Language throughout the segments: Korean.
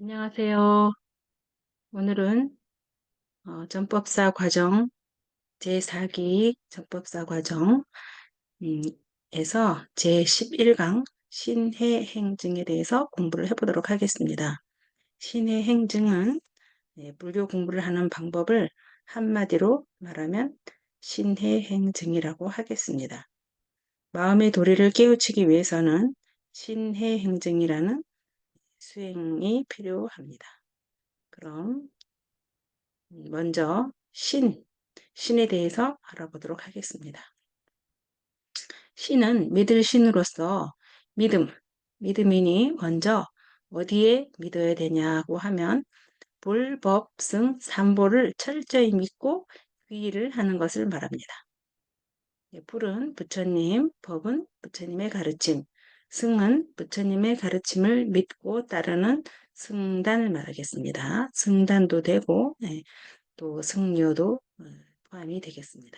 안녕하세요. 오늘은 전법사 과정 제4기 전법사 과정 에서 제11강 신해행증에 대해서 공부를 해보도록 하겠습니다. 신해행증은 불교 공부를 하는 방법을 한마디로 말하면 신해행증이라고 하겠습니다. 마음의 도리를 깨우치기 위해서는 신해행증이라는 수행이 필요합니다. 그럼 먼저 신에 대해서 알아보도록 하겠습니다. 신은 믿을 신으로서 믿음이니 먼저 어디에 믿어야 되냐고 하면 불법, 승, 삼보를 철저히 믿고 귀의를 하는 것을 말합니다. 불은 부처님, 법은 부처님의 가르침, 승은 부처님의 가르침을 믿고 따르는 승단을 말하겠습니다. 승단도 되고 또 승려도 포함이 되겠습니다.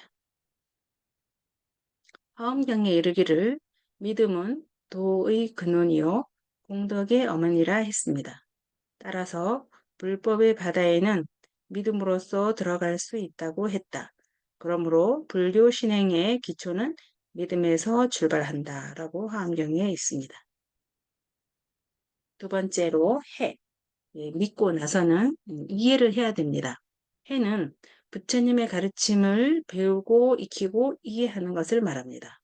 화엄경에 이르기를 믿음은 도의 근원이요 공덕의 어머니라 했습니다. 따라서 불법의 바다에는 믿음으로써 들어갈 수 있다고 했다. 그러므로 불교 신행의 기초는 믿음에서 출발한다라고 화엄경에 있습니다. 두 번째로 해. 믿고 나서는 이해를 해야 됩니다. 해는 부처님의 가르침을 배우고 익히고 이해하는 것을 말합니다.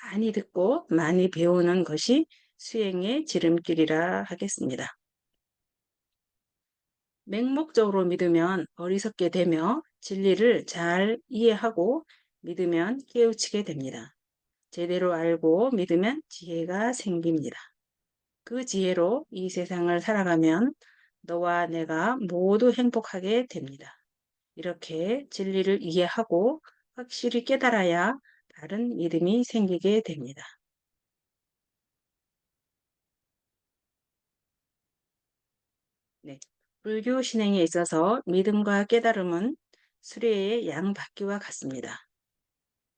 많이 듣고 많이 배우는 것이 수행의 지름길이라 하겠습니다. 맹목적으로 믿으면 어리석게 되며 진리를 잘 이해하고 믿으면 깨우치게 됩니다. 제대로 알고 믿으면 지혜가 생깁니다. 그 지혜로 이 세상을 살아가면 너와 내가 모두 행복하게 됩니다. 이렇게 진리를 이해하고 확실히 깨달아야 바른 믿음이 생기게 됩니다. 네. 불교 신행에 있어서 믿음과 깨달음은 수레의 양바퀴와 같습니다.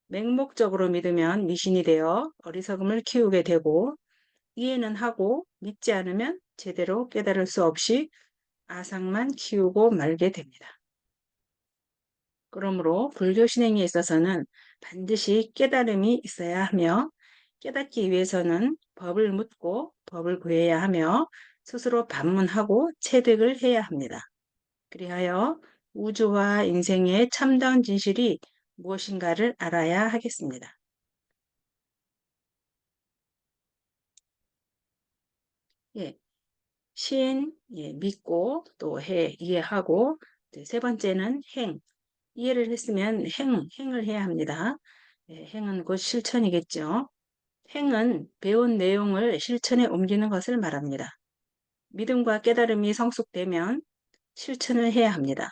맹목적으로 믿으면 미신이 되어 어리석음을 키우게 되고 이해는 하고 믿지 않으면 제대로 깨달을 수 없이 아상만 키우고 말게 됩니다. 그러므로 불교 신행에 있어서는 반드시 깨달음이 있어야 하며 깨닫기 위해서는 법을 묻고 법을 구해야 하며 스스로 반문하고 체득을 해야 합니다. 그리하여 우주와 인생의 참다운 진실이 무엇인가를 알아야 하겠습니다. 예, 믿고 또 이해하고 세 번째는 이해를 했으면 행을 해야 합니다. 행은 곧 실천이겠죠. 행은 배운 내용을 실천에 옮기는 것을 말합니다. 믿음과 깨달음이 성숙되면 실천을 해야 합니다.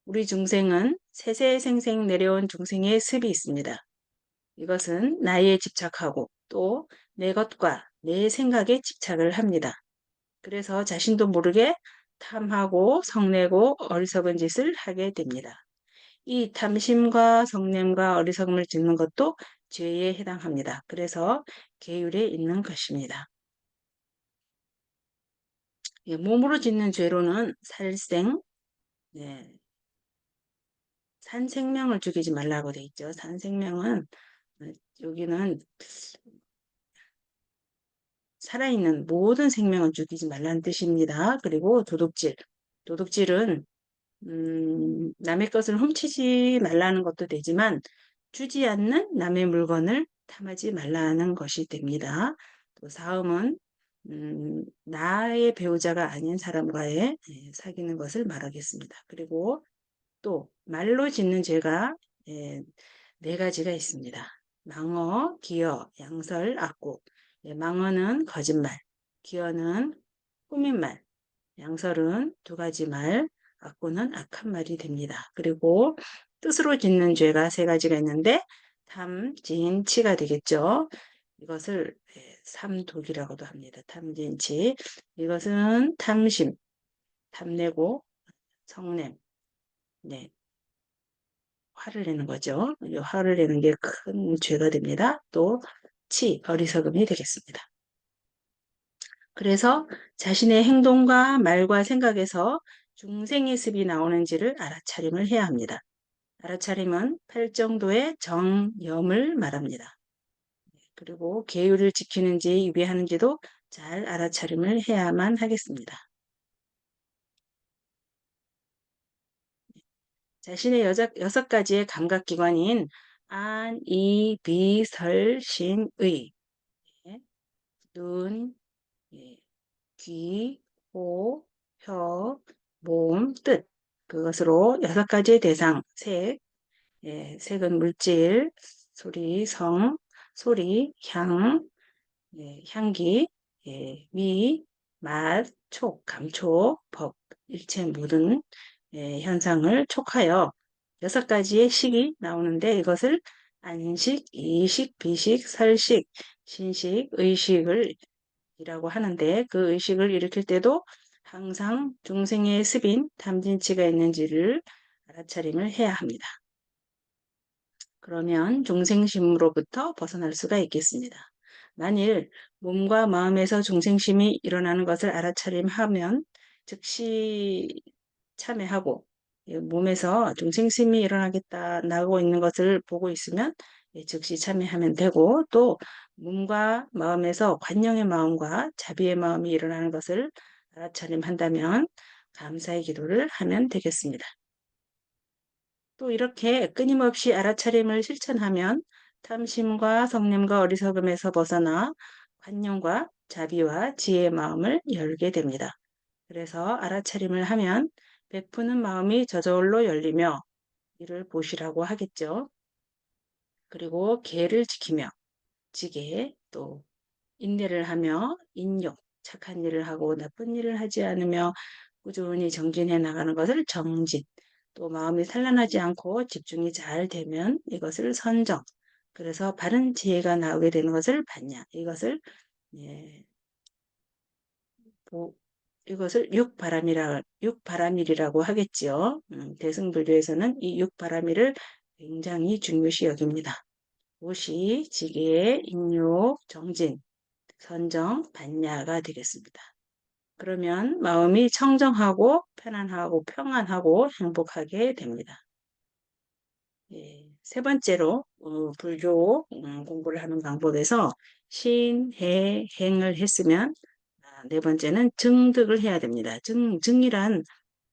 우리 중생은 세세생생 내려온 중생의 습이 있습니다. 이것은 나이에 집착하고 또 내 것과 내 생각에 집착을 합니다. 그래서 자신도 모르게 탐하고 성내고 어리석은 짓을 하게 됩니다. 이 탐심과 성냄과 어리석음을 짓는 것도 죄에 해당합니다. 그래서 계율에 있는 것입니다. 몸으로 짓는 죄로는 살생, 산생명을 죽이지 말라고 돼 있죠. 산생명은 여기는 살아있는 모든 생명을 죽이지 말라는 뜻입니다. 그리고 도둑질은 남의 것을 훔치지 말라는 것도 되지만 주지 않는 남의 물건을 탐하지 말라는 것이 됩니다. 또 사음은 나의 배우자가 아닌 사람과의 사귀는 것을 말하겠습니다. 그리고 또 말로 짓는 죄가 예, 네 가지가 있습니다. 망어, 기어, 양설, 악구. 망어는 거짓말, 기어는 꾸민 말, 양설은 두 가지 말, 악구는 악한 말이 됩니다. 그리고 뜻으로 짓는 죄가 세 가지가 있는데 탐, 진, 치가 되겠죠. 이것을 삼독이라고도 합니다. 탐, 진, 치. 이것은 탐심, 탐내고 성냄, 네, 화를 내는 거죠. 이 화를 내는 게 큰 죄가 됩니다. 또 어리석음이 되겠습니다. 그래서 자신의 행동과 말과 생각에서 중생의 습이 나오는지를 알아차림을 해야 합니다. 알아차림은 팔정도의 정염을 말합니다. 그리고 계율을 지키는지 위배하는지도 잘 알아차림을 해야만 하겠습니다. 자신의 여섯 가지의 감각기관인 안, 이, 비, 설, 신, 의, 예, 눈, 예, 귀, 호, 혀, 몸, 뜻 그것으로 여섯 가지의 대상, 색, 예, 색은 물질, 소리, 성, 소리, 향, 예, 향기, 예, 미, 맛, 촉, 감촉, 법, 일체 모든 현상을 촉하여 여섯 가지의 식이 나오는데 이것을 안식, 이식, 비식, 설식, 신식, 의식을 이라고 하는데 그 의식을 일으킬 때도 항상 중생의 습인 탐진치가 있는지를 알아차림을 해야 합니다. 그러면 중생심으로부터 벗어날 수가 있겠습니다. 만일 몸과 마음에서 중생심이 일어나는 것을 알아차림하면 즉시 참회하고 몸에서 중생심이 일어나겠다 나고 있는 것을 보고 있으면 즉시 참회하면 되고 또 몸과 마음에서 관용의 마음과 자비의 마음이 일어나는 것을 알아차림한다면 감사의 기도를 하면 되겠습니다. 또 이렇게 끊임없이 알아차림을 실천하면 탐심과 성냄과 어리석음에서 벗어나 관용과 자비와 지혜의 마음을 열게 됩니다. 그래서 알아차림을 하면 베푸는 마음이 저절로 열리며 이를 보시라고 하겠죠. 그리고 계를 지키며 지계 또 인내를 하며 인욕 착한 일을 하고 나쁜 일을 하지 않으며 꾸준히 정진해 나가는 것을 정진 또 마음이 산란하지 않고 집중이 잘 되면 이것을 선정 그래서 바른 지혜가 나오게 되는 것을 받냐 이것을 예, 이것을 육바람일이라고 하겠지요. 대승불교에서는 이 육바람일을 굉장히 중요시 여깁니다. 오시, 지계, 인욕, 정진, 선정, 반야가 되겠습니다. 그러면 마음이 청정하고 편안하고 평안하고 행복하게 됩니다. 예, 세 번째로 불교 공부를 하는 방법에서 신, 해, 행을 했으면 네 번째는 증득을 해야 됩니다. 증이란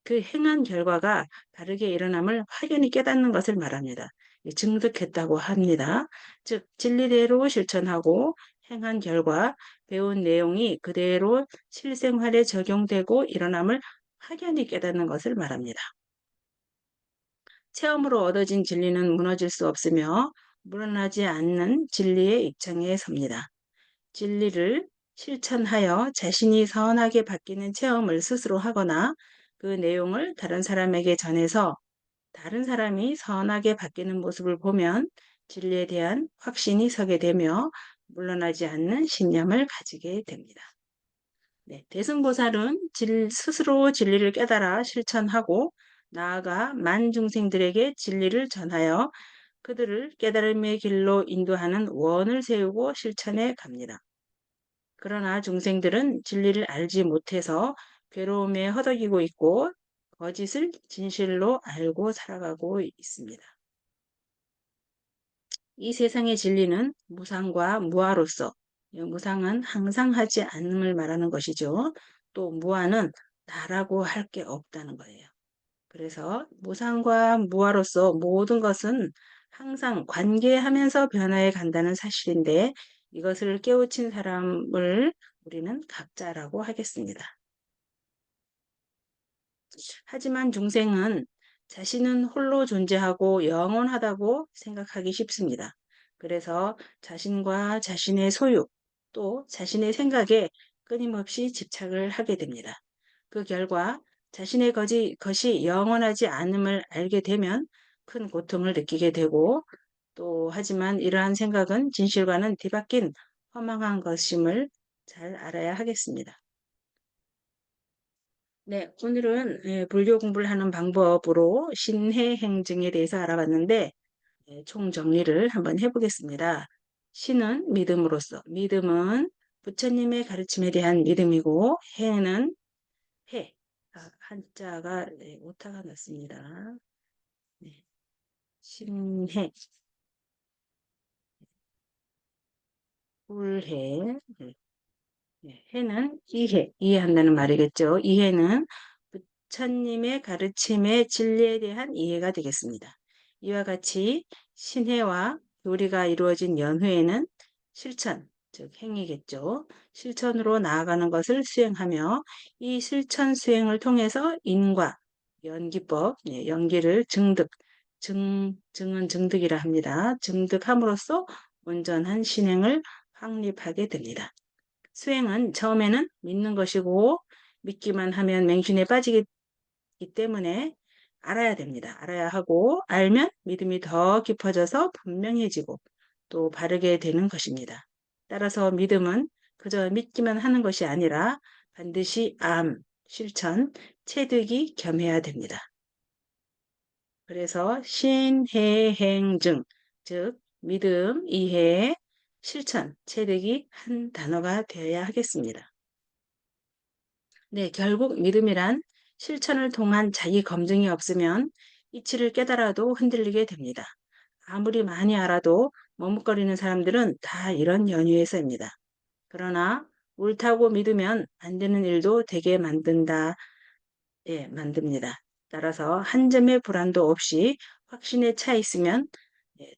그 행한 결과가 다르게 일어남을 확연히 깨닫는 것을 말합니다. 증득했다고 합니다. 즉 진리대로 실천하고 행한 결과 배운 내용이 그대로 실생활에 적용되고 일어남을 확연히 깨닫는 것을 말합니다. 체험으로 얻어진 진리는 무너질 수 없으며 물러나지 않는 진리의 입장에 섭니다. 진리를 실천하여 자신이 선하게 바뀌는 체험을 스스로 하거나 그 내용을 다른 사람에게 전해서 다른 사람이 선하게 바뀌는 모습을 보면 진리에 대한 확신이 서게 되며 물러나지 않는 신념을 가지게 됩니다. 네, 대승보살은 스스로 진리를 깨달아 실천하고 나아가 만중생들에게 진리를 전하여 그들을 깨달음의 길로 인도하는 원을 세우고 실천해 갑니다. 그러나 중생들은 진리를 알지 못해서 괴로움에 허덕이고 있고 거짓을 진실로 알고 살아가고 있습니다. 이 세상의 진리는 무상과 무아로서 무상은 항상 하지 않음을 말하는 것이죠. 또 무아는 나라고 할 게 없다는 거예요. 그래서 무상과 무아로서 모든 것은 항상 관계하면서 변화해 간다는 사실인데 이것을 깨우친 사람을 우리는 각자라고 하겠습니다. 하지만 중생은 자신은 홀로 존재하고 영원하다고 생각하기 쉽습니다. 그래서 자신과 자신의 소유 또 자신의 생각에 끊임없이 집착을 하게 됩니다. 그 결과 자신의 것이 영원하지 않음을 알게 되면 큰 고통을 느끼게 되고 또 하지만 이러한 생각은 진실과는 뒤바뀐 허망한 것임을 잘 알아야 하겠습니다. 네, 오늘은 불교 공부를 하는 방법으로 신해행증에 대해서 알아봤는데 총 정리를 한번 해보겠습니다. 신은 믿음으로써, 믿음은 부처님의 가르침에 대한 믿음이고 해는 해. 한자가 네, 오타가 났습니다. 네, 신해, 불해. 네, 네, 해는 이해, 이해한다는 말이겠죠. 이해는 부처님의 가르침의 진리에 대한 이해가 되겠습니다. 이와 같이 신해와 교리가 이루어진 연후에는 실천, 즉 행위겠죠. 실천으로 나아가는 것을 수행하며 이 실천 수행을 통해서 인과 연기법, 예, 연기를 증은 증득이라 합니다. 증득함으로써 온전한 신행을 확립하게 됩니다. 수행은 처음에는 믿는 것이고 믿기만 하면 맹신에 빠지기 때문에 알아야 됩니다. 알아야 하고 알면 믿음이 더 깊어져서 분명해지고 또 바르게 되는 것입니다. 따라서 믿음은 그저 믿기만 하는 것이 아니라 반드시 실천, 체득이 겸해야 됩니다. 그래서 신해행증, 즉 믿음, 이해, 실천, 체득이 한 단어가 되어야 하겠습니다. 네, 결국 믿음이란 실천을 통한 자기 검증이 없으면 이치를 깨달아도 흔들리게 됩니다. 아무리 많이 알아도 머뭇거리는 사람들은 다 이런 연유에서입니다. 그러나 옳다고 믿으면 안 되는 일도 되게 만듭니다. 따라서 한 점의 불안도 없이 확신에 차 있으면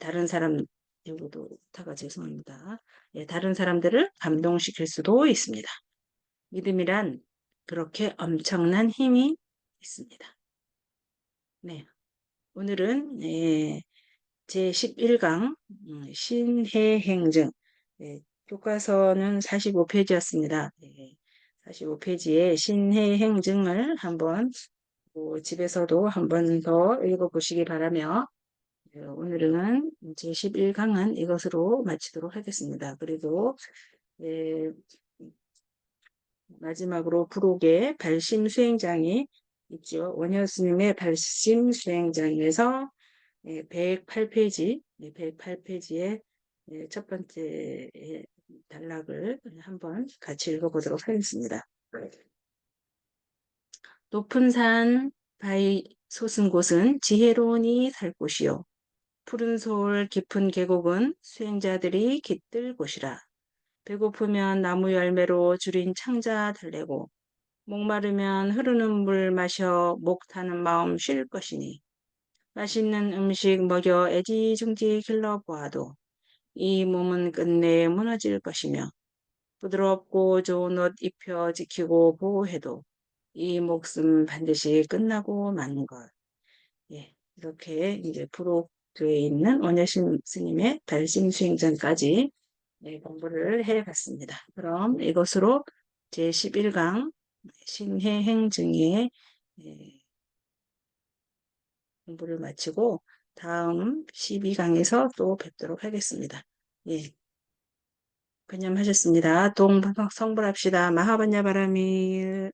다른 사람, 여기도 타가 죄송합니다. 다른 사람들을 감동시킬 수도 있습니다. 믿음이란 그렇게 엄청난 힘이 있습니다. 네, 오늘은 제11강 신해행증 교과서는 45페이지였습니다. 45페이지의 신해행증을 한번 집에서도 한번 더 읽어보시기 바라며 오늘은 제11강은 이것으로 마치도록 하겠습니다. 그리고 마지막으로 부록의 발심 수행장이 있죠. 원효 스님의 발심 수행장에서 108페이지, 108페이지의 첫 번째 단락을 한번 같이 읽어보도록 하겠습니다. 높은 산 바위 솟은 곳은 지혜로운이 살 곳이요. 푸른 솔 깊은 계곡은 수행자들이 깃들 곳이라. 배고프면 나무 열매로 줄인 창자 달래고 목마르면 흐르는 물 마셔 목 타는 마음 쉴 것이니 맛있는 음식 먹여 애지중지 길러보아도 이 몸은 끝내 무너질 것이며 부드럽고 좋은 옷 입혀 지키고 보호해도 이 목숨 반드시 끝나고 마는 것. 예, 이렇게 이제 부록되어 있는 원효심 스님의 달심수행전까지 공부를 해봤습니다. 그럼 이것으로 제11강 신해행증의 공부를 마치고 다음 12강에서 또 뵙도록 하겠습니다. 예, 개념하셨습니다. 동성불합시다. 마하반야바라밀.